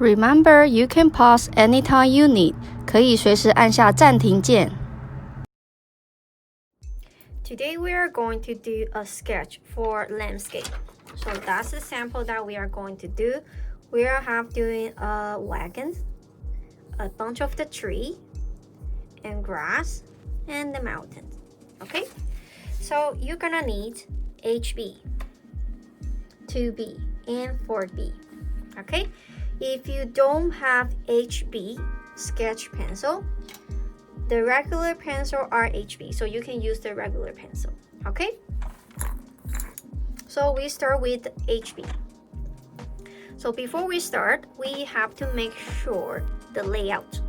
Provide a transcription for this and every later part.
Remember, you can pause anytime you need. 可以随时按下暂停键。Today we are going to do a sketch for landscape. So that's the sample that we are going to do. We are doing a wagon, a bunch of the tree, and grass, and the mountains. Okay? So you're gonna need HB, 2B, and 4B. Okay? If you don't have HB sketch pencil, the regular pencil are HB, so you can use the regular pencil. Okay? So we start with HB. So before we start, we have to make sure the layout.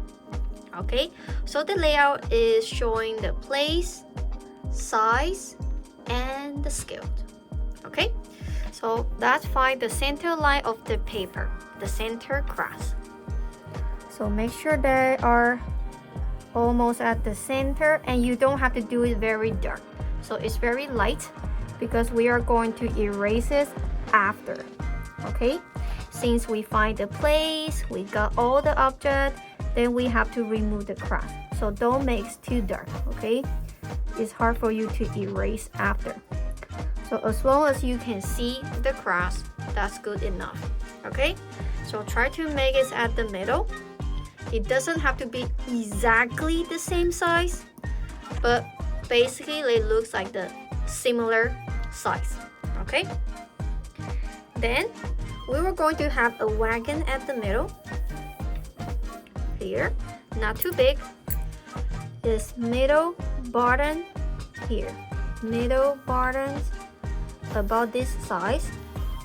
Okay? So the layout is showing the place, size, and the scale. Okay? So let's find the center line of the paper, the center cross. So make sure they are almost at the center, and you don't have to do it very dark. So it's very light because we are going to erase it after. Okay? Since we find the place, we got all the object, then we have to remove the cross. So don't make it too dark, okay? It's hard for you to erase after. So as long as you can see the cross, that's good enough. Okay? So try to make it at the middle. It doesn't have to be exactly the same size, but basically it looks like the similar size. Okay? Then we were going to have a wagon at the middle. Here, not too big. It's middle bottom here. Middle bottoms about this size.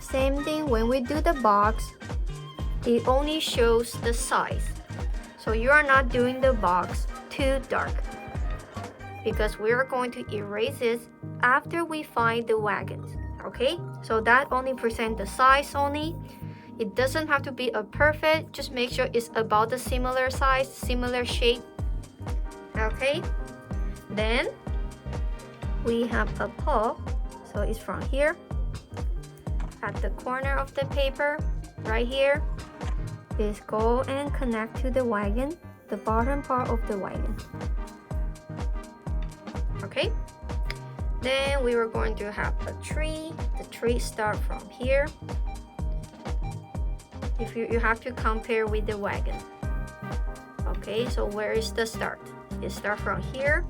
Same thing when we do the box, it only shows the size. So you are not doing the box too dark because we are going to erase it after we find the wagons. Okay, so that only presents the size only. It doesn't have to be a perfect, just make sure it's about the similar size, similar shape. Okay, then we have a paw, so it's from here at the corner of the paper right here. Is go and connect to the wagon, the bottom part of the wagon. Okay, then we were going to have a tree. The tree start from here. If you have to compare with the wagon. Okay, so where is the start? It starts from here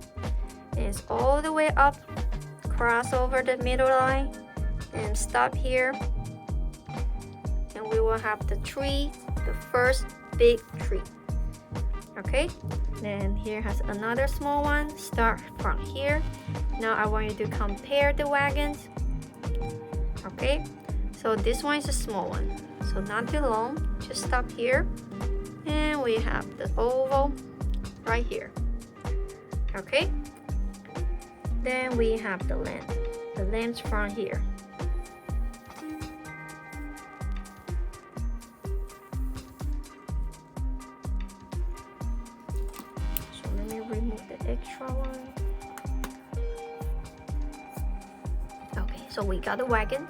and it's all the way up, cross over the middle line and stop here, and we will have the tree, the first big tree. Okay, then here has another small one, start from here. Now I want you to compare the wagons. Okay, so this one is a small one, so not too long, just stop here, and we have the oval right here. Okay, then we have the length from here. So let me remove the extra one. Okay, so we got the wagon,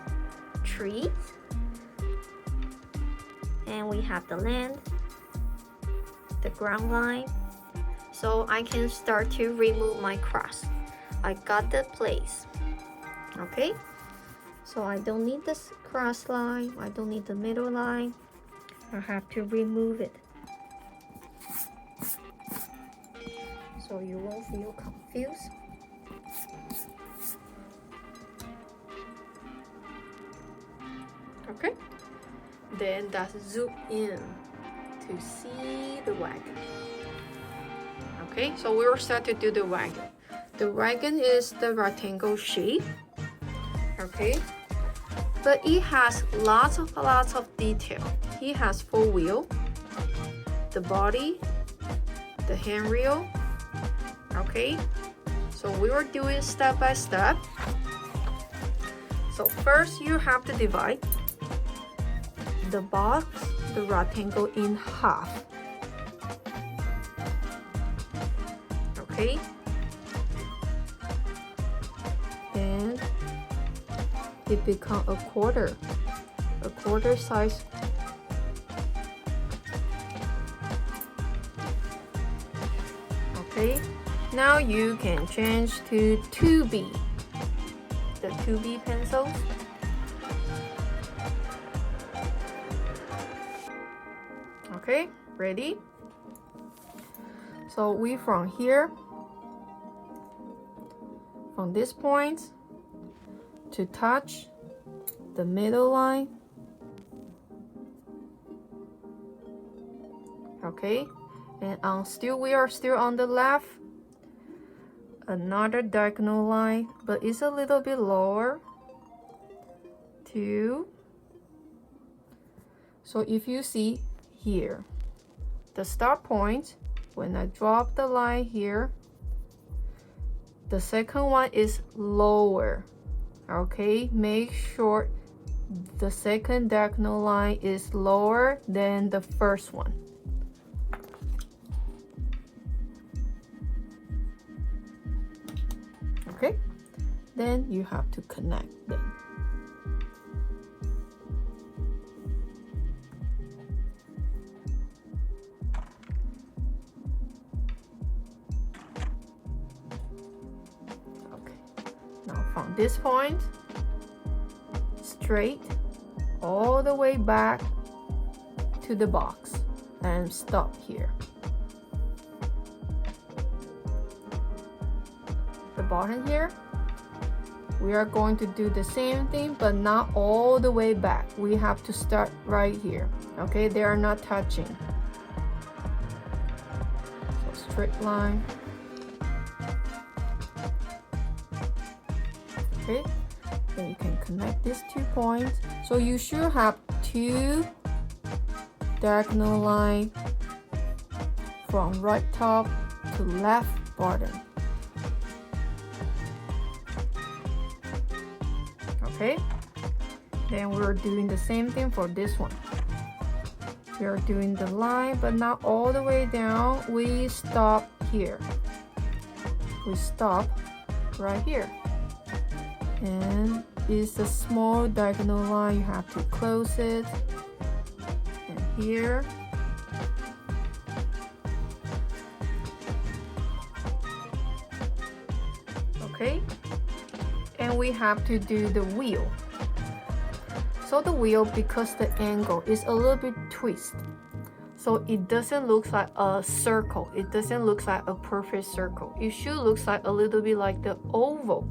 tree, and we have the land, the ground line. So I can start to remove my cross. I got the place. Okay, so I don't need this cross line, I don't need the middle line. I have to remove it so you won't feel confused. Okay, then that's zoom in to see the wagon. Okay, so we will start to do the wagon. The wagon is the rectangle shape. Okay, but it has lots of detail. It has 4 wheels, the body, the handrail. Okay, so we will do it step by step. So first you have to divide the box, the rectangle, in half. Okay, and it become a quarter size Okay, now you can change to 2B, the 2B pencils. Okay, ready? So we from here, from this point to touch the middle line. Okay, and we are still on the left. Another diagonal line, but it's a little bit lower. 2. So if you see here, the start point, when I drop the line here, the second one is lower. Okay, make sure the second diagonal line is lower than the first one. Okay, then you have to connect them. Okay, now from this point, straight all the way back to the box and stop here. The bottom here, we are going to do the same thing, but not all the way back. We have to start right here. Okay, they are not touching. So straight line. Okay, then you can connect these 2 points. So you should have 2 diagonal line from right top to left bottom. Okay, then we're doing the same thing for this one. We are doing the line, but not all the way down. We stop here. We stop right here. And it's a small diagonal line. You have to close it. And here. Okay. And we have to do the wheel. So the wheel, because the angle is a little bit twist, so it doesn't look like a circle. It doesn't look like a perfect circle. It should look like a little bit like the oval.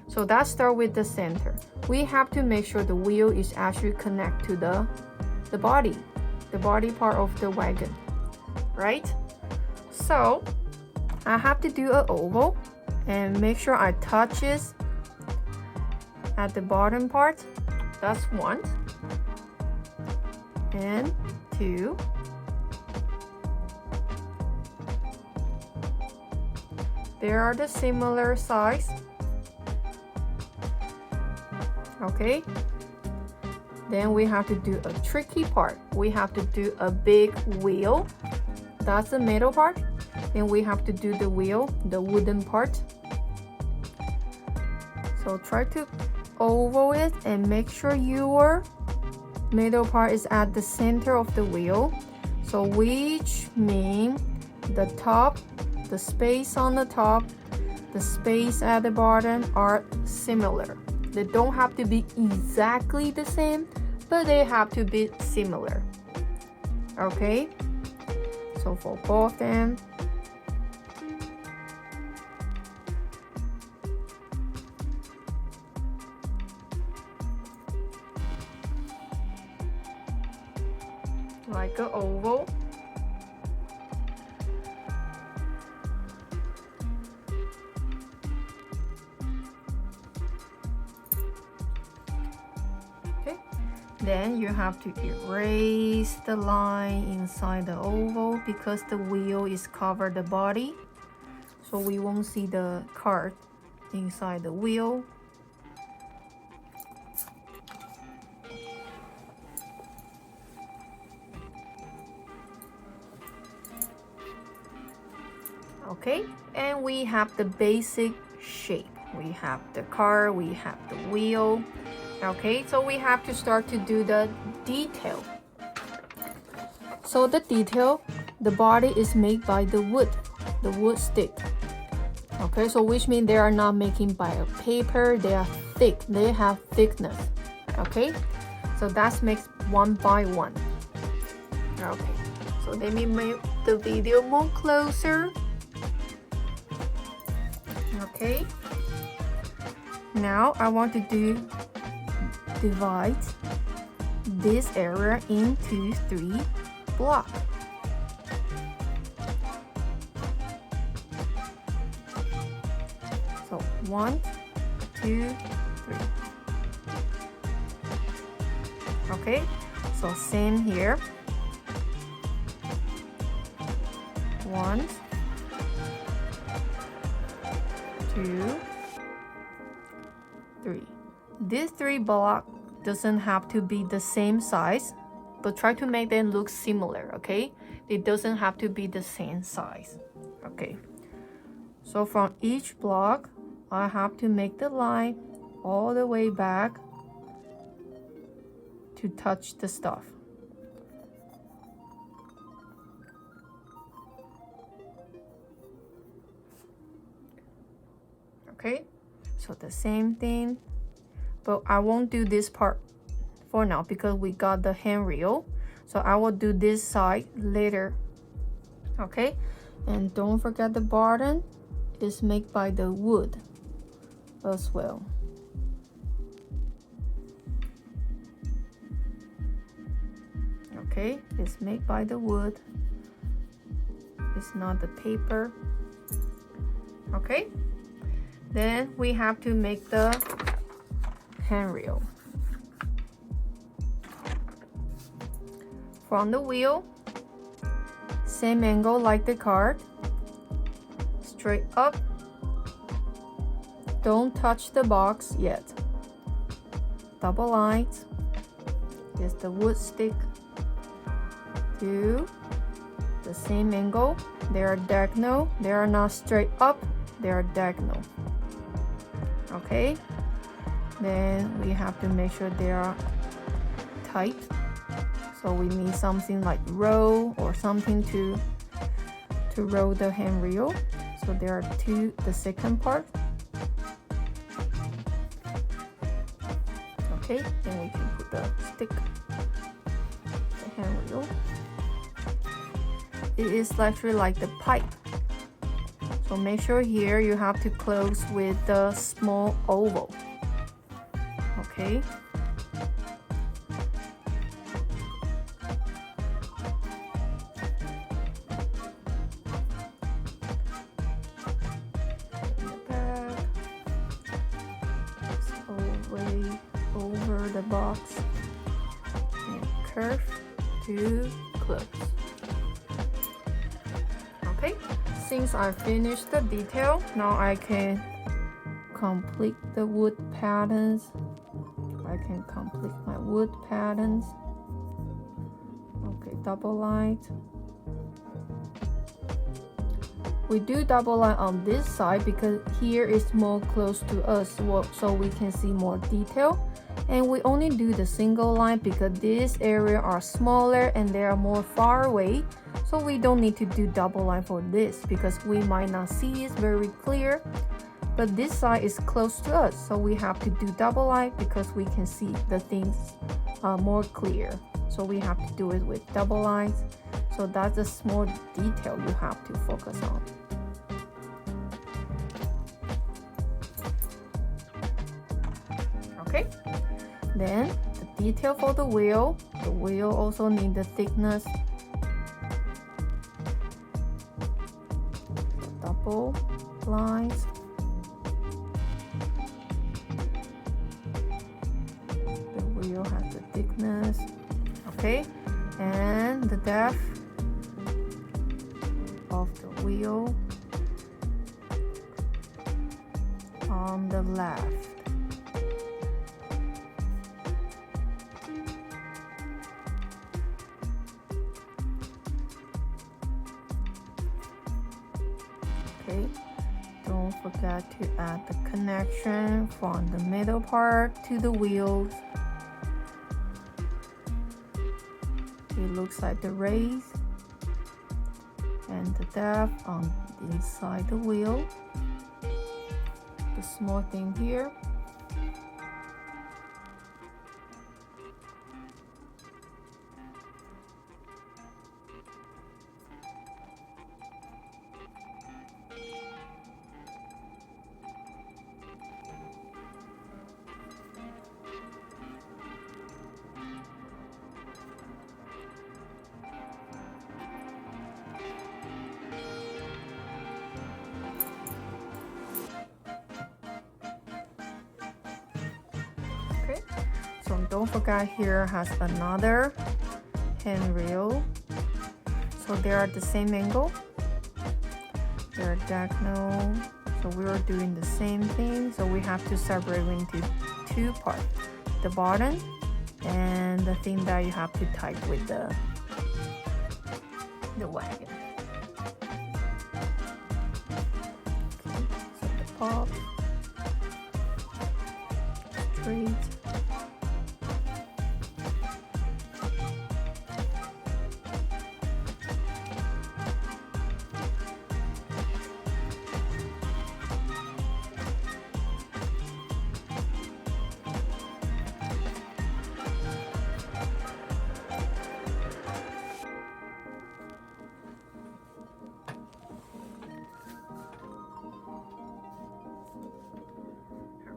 So that starts with the center. We have to make sure the wheel is actually connected to the body part of the wagon, right? So I have to do an oval and make sure I touch it at the bottom part. That's 1 and 2. They are the similar size. Okay, then we have to do a tricky part. We have to do a big wheel. That's the middle part. Then we have to do the wheel, the wooden part. So try to oval it and make sure your middle part is at the center of the wheel. So which means the top, the space on the top, the space at the bottom are similar. They don't have to be exactly the same, but they have to be similar. Okay, so for both them, like an oval. Okay, then you have to erase the line inside the oval because the wheel is covered the body, so we won't see the card inside the wheel. Okay, and we have the basic shape. We have the car, we have the wheel. Okay, so we have to start to do the detail. So the detail, the body is made by the wood. the wood stick. Okay, so which means they are not making by a paper, they are thick, they have thickness. Okay, so that's makes 1 by 1. Okay, so let me make the video more closer. Okay, now I want to divide this area into 3 blocks. So 1, 2, 3. Okay, so same here. 1, 2, 3. These 3 blocks doesn't have to be the same size, but try to make them look similar, okay? It doesn't have to be the same size. Okay, so from each block I have to make the line all the way back to touch the stuff. Okay, so the same thing, but I won't do this part for now because we got the handrail. So I will do this side later. Okay, and don't forget the bottom is made by the wood as well. Okay, it's made by the wood. It's not the paper. Okay, then we have to make the handrail. From the wheel, same angle like the cart, straight up. Don't touch the box yet. Double lines. Here's the wood stick. To the same angle. They are diagonal. They are not straight up. They are diagonal. Okay. Then we have to make sure they are tight. So we need something like roll or something to roll the handrail. So there are the second part. Okay, then we can put the stick, the handrail. It is actually like the pipe. So make sure here you have to close with the small oval. Okay. Over the box and curve to close. Okay, since I finished the detail, now I can complete the wood patterns. I can complete my wood patterns. Okay, double line. We do double line on this side because here is more close to us, so we can see more detail. And we only do the single line because this area are smaller and they are more far away. So we don't need to do double line for this because we might not see it very clear. But this side is close to us, so we have to do double line because we can see the things more clear. So we have to do it with double lines. So that's a small detail you have to focus on. Okay, then the detail for the wheel also need the thickness. Double lines. The wheel has the thickness. Okay, and the depth of the wheel on the left. Okay, don't forget to add the connection from the middle part to the wheels. It looks like the race and the depth on inside the wheel. The small thing here. Okay, so don't forget here has another handrail. So they are the same angle. They're diagonal. So we are doing the same thing. So we have to separate into two parts. The bottom and the thing that you have to tie with the wagon. Okay, so the pop straight.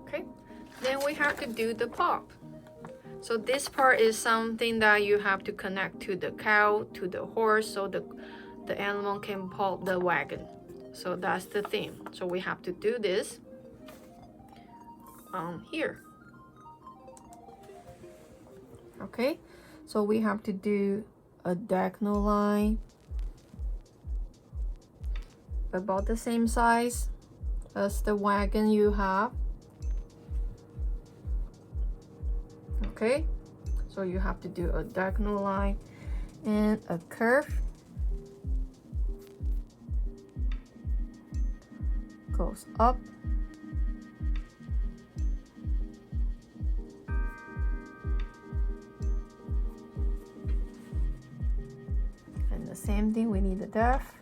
Okay, then we have to do the pop. So this part is something that you have to connect to the cow, to the horse, so the animal can pull the wagon. So that's the thing. So we have to do this here. Okay, so we have to do a diagonal line about the same size as the wagon you have. Okay, so you have to do a diagonal line and a curve. Goes up. And the same thing, we need a depth.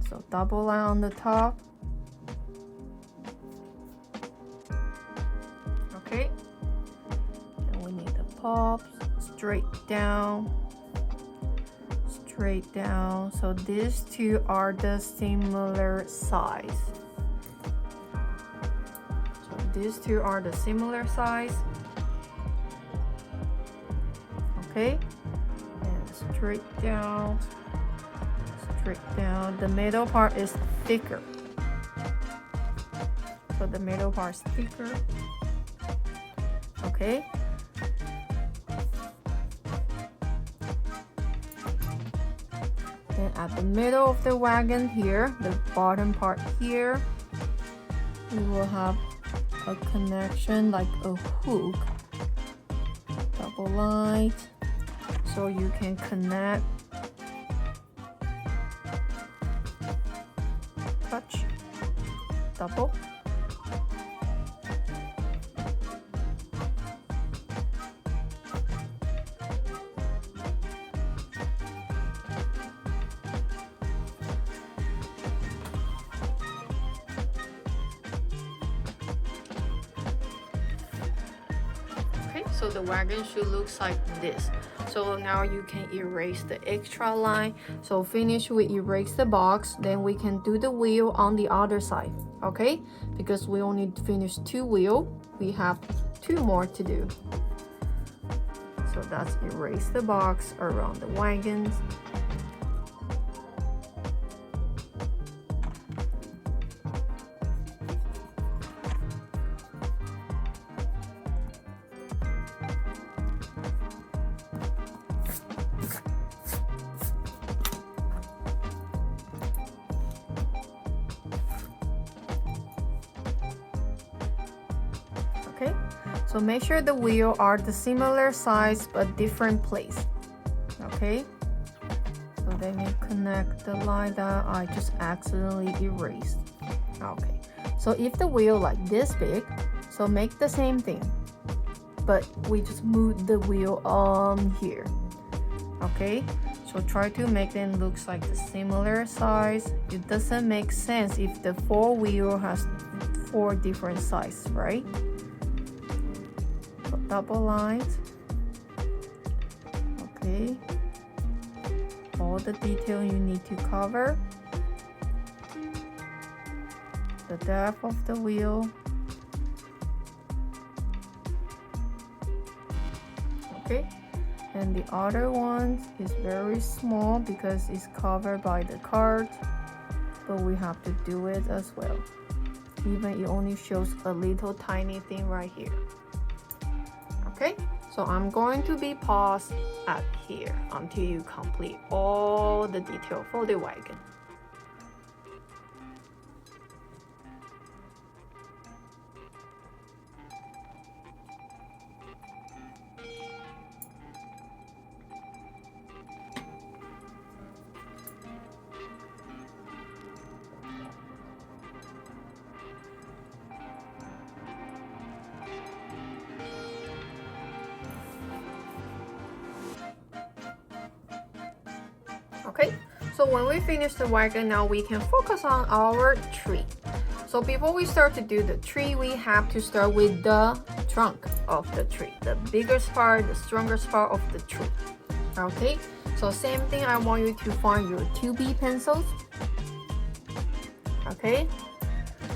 So double line on the top. Okay. And we need the pops straight down. Straight down. So these two are the similar size. So these two are the similar size. Okay. And straight down. Straight down. The middle part is thicker. So the middle part is thicker. Okay. And at the middle of the wagon here, the bottom part here, we will have a connection like a hook, double line, so you can connect, touch, double. So the wagon should look like this. So now you can erase the extra line. So finish, we erase the box, then we can do the wheel on the other side, okay? Because we only finished 2 wheels, we have 2 more to do. So that's erase the box around the wagons. Okay, so make sure the wheels are the similar size but different place. Okay, so then you connect the line that I just accidentally erased. Okay, so if the wheel like this big, so make the same thing, but we just move the wheel on here. Okay, So try to make them look like the similar size. It doesn't make sense if the 4-wheel has 4 different sizes, right? So double lines. Okay. All the detail you need to cover. The depth of the wheel. Okay. And the other one is very small because it's covered by the card, but we have to do it as well. Even it only shows a little tiny thing right here. Okay, so I'm going to be paused at here until you complete all the detail for the wagon. Okay, so when we finish the wagon, now we can focus on our tree. So before we start to do the tree, we have to start with the trunk of the tree, the biggest part, the strongest part of the tree. Okay, so same thing, I want you to find your 2B pencils. Okay,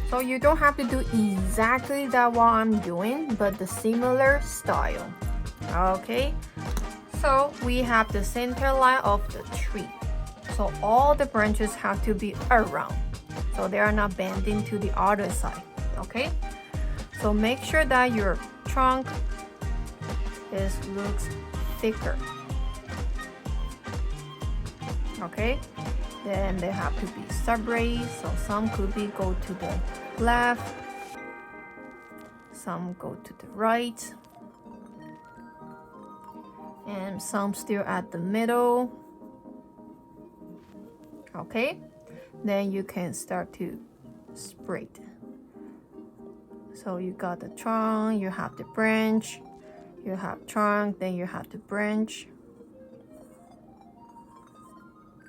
so you don't have to do exactly that what I'm doing, but the similar style. Okay, so we have the center line of the tree. So all the branches have to be around, so they are not bending to the other side. Okay, so make sure that your trunk looks thicker. Okay, then they have to be separate, so some could be go to the left, some go to the right, and some still at the middle. Okay, then you can start to spread. So you got the trunk, you have the branch, you have trunk, then you have the branch.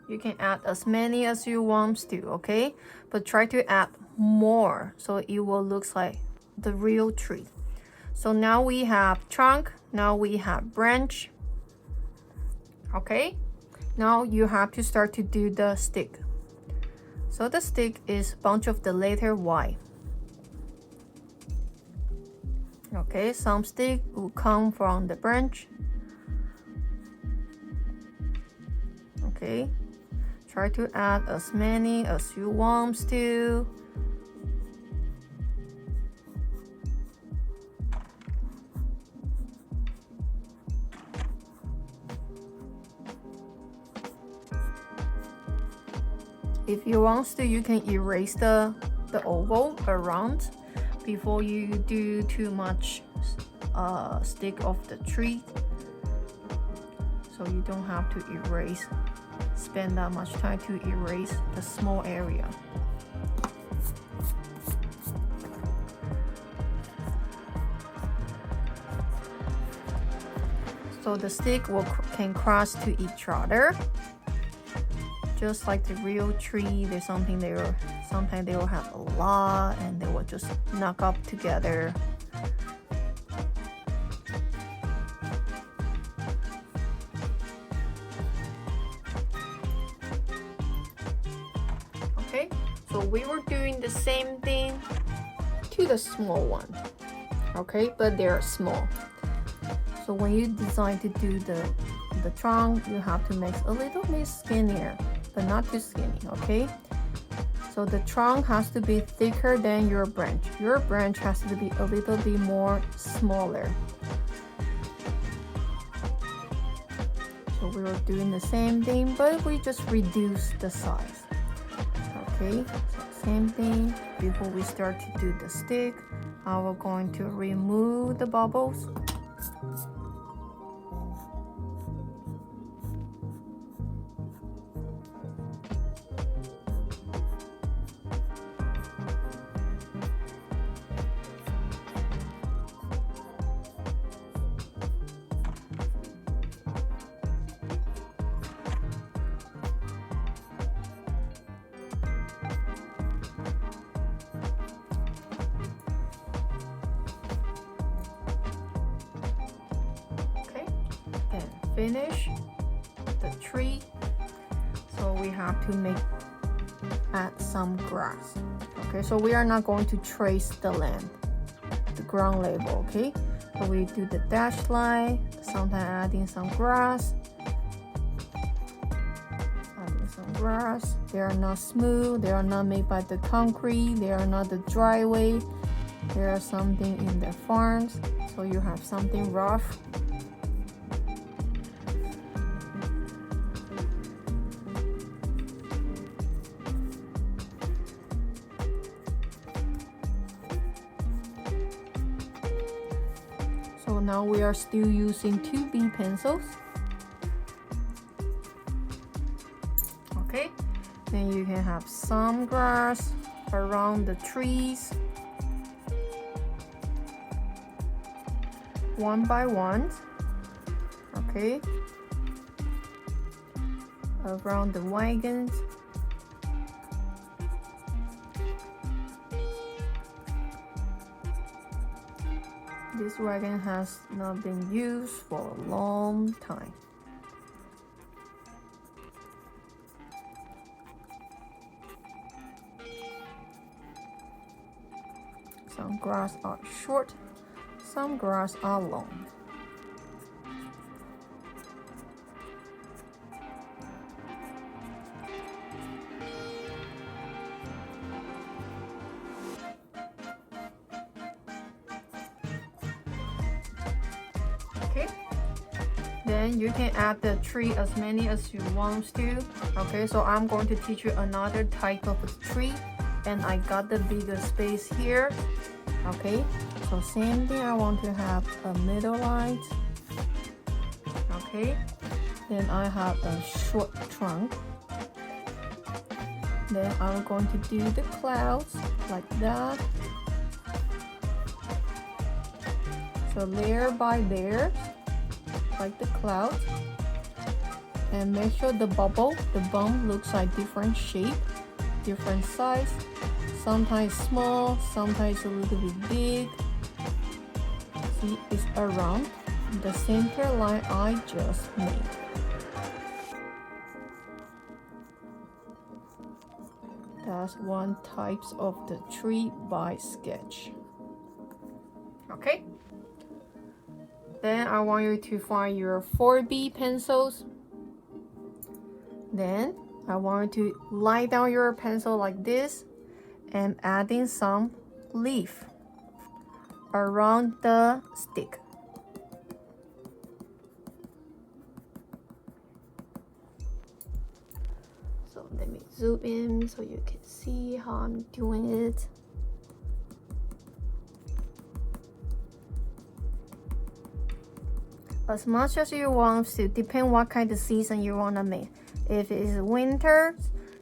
You can add as many as you want to, okay? But try to add more so it will look like the real tree. So now we have trunk, now we have branch. Okay, now you have to start to do the stick. So the stick is a bunch of the letter Y. Okay, some stick will come from the branch. Okay, try to add as many as you want to. If you want to, you can erase the oval around before you do too much stick of the tree, so you don't have to spend that much time to erase the small area. So the stick can cross to each other. Just like the real tree, there's something sometimes they will have a lot and they will just knock up together. Okay, so we were doing the same thing to the small one. Okay, but they're small. So when you decide to do the trunk, you have to make a little bit skinnier, but not too skinny, okay? So the trunk has to be thicker than your branch. Your branch has to be a little bit more smaller. So we were doing the same thing, but we just reduced the size. Okay, so same thing. Before we start to do the stick, I will going to remove the bubbles. finish the tree, so we have to add some grass. Okay, so we are not going to trace the land, the ground level. Okay, so we do the dashed line, sometimes adding some grass. They are not smooth, they are not made by the concrete, they are not the driveway. There are something in the farms, so you have something rough. So now we are still using 2B pencils. Okay, then you can have some grass around the trees, one by one. Okay, around the wagons. This wagon has not been used for a long time. Some grass are short, some grass are long. Okay, then you can add the tree as many as you want to. Okay, so I'm going to teach you another type of tree, and I got the bigger space here. Okay, so same thing, I want to have a middle line. Okay, then I have a short trunk. Then I'm going to do the clouds like that. So layer by layer, like the clouds. And make sure the bump looks like different shape, different size. Sometimes small, sometimes a little bit big. See, it's around the center line I just made. That's one type of the tree by sketch. Okay. Then I want you to find your 4B pencils. Then I want you to lie down your pencil like this and adding some leaf around the stick. So let me zoom in so you can see how I'm doing it. As much as you want to, depend what kind of season you want to make. If it's winter,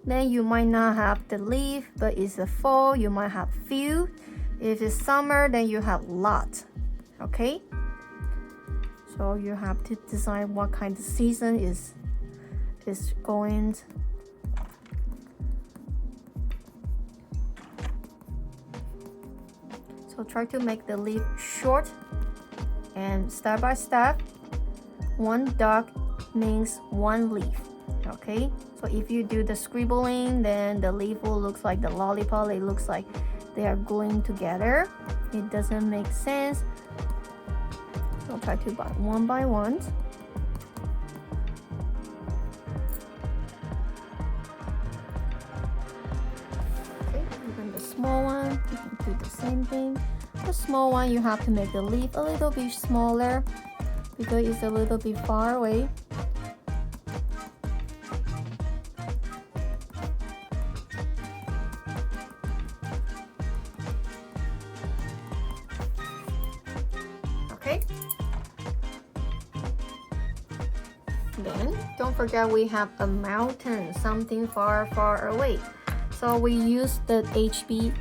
then you might not have the leaf, but it's the fall, you might have few. If it's summer, then you have lot. Okay, so you have to decide what kind of season is going. So try to make the leaf short and step by step. One dot means one leaf. Okay, so if you do the scribbling, then the leaf will look like the lollipop. It looks like they are gluing together. It doesn't make sense. So try to buy one by one. Okay, even the small one, you can do the same thing. The small one, you have to make the leaf a little bit smaller because it's a little bit far away. Okay. Then don't forget we have a mountain, something far, far away. So we use the HB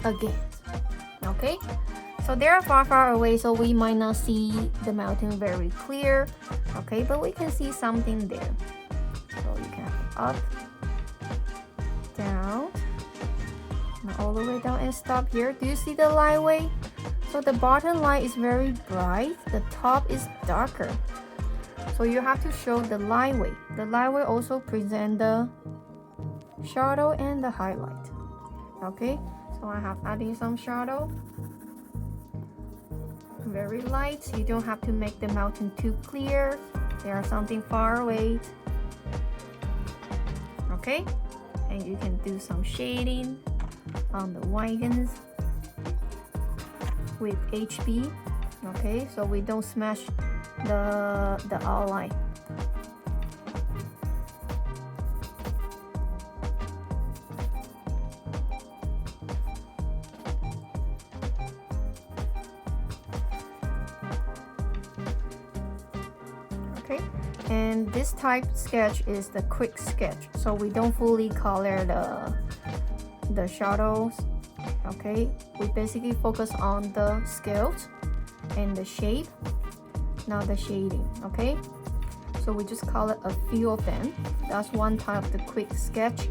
again. Okay. So they are far, far away, so we might not see the mountain very clear. Okay, but we can see something there. So you can have up, down, and all the way down and stop here. Do you see the line way? So the bottom line is very bright, the top is darker. So you have to show the line weight. The line weight also present the shadow and the highlight. Okay, so I have adding some shadow. Very light. You don't have to make the mountain too clear. There is something far away. Okay, and you can do some shading on the wagons with HB. Okay, so we don't smash the outline. Okay, and this type sketch is the quick sketch, so we don't fully color the shadows. Okay, we basically focus on the scales and the shape, not the shading. Okay, so we just color a few of them. That's one type of the quick sketch,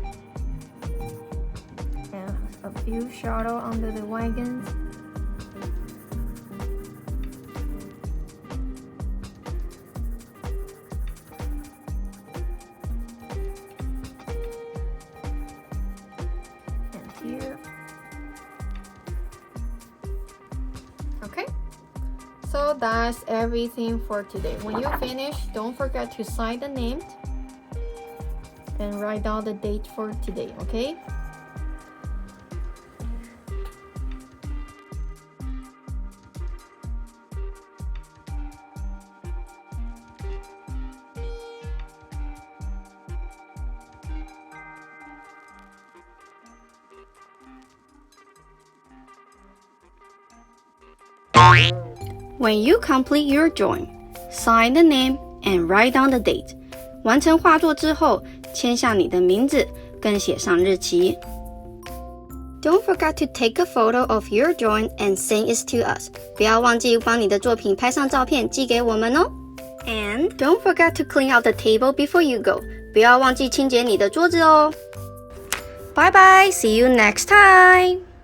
and a few shadow under the wagons. Here. Okay, so that's everything for today. When you finish, don't forget to sign the name and write down the date for today. Okay, When you complete your drawing, sign the name and write down the date. 完成画作之后，签下你的名字，更写上日期。Don't forget to take a photo of your drawing and send it to us. 不要忘记帮你的作品拍上照片寄给我们哦。And don't forget to clean out the table before you go. 不要忘记清洁你的桌子哦。Bye bye, see you next time.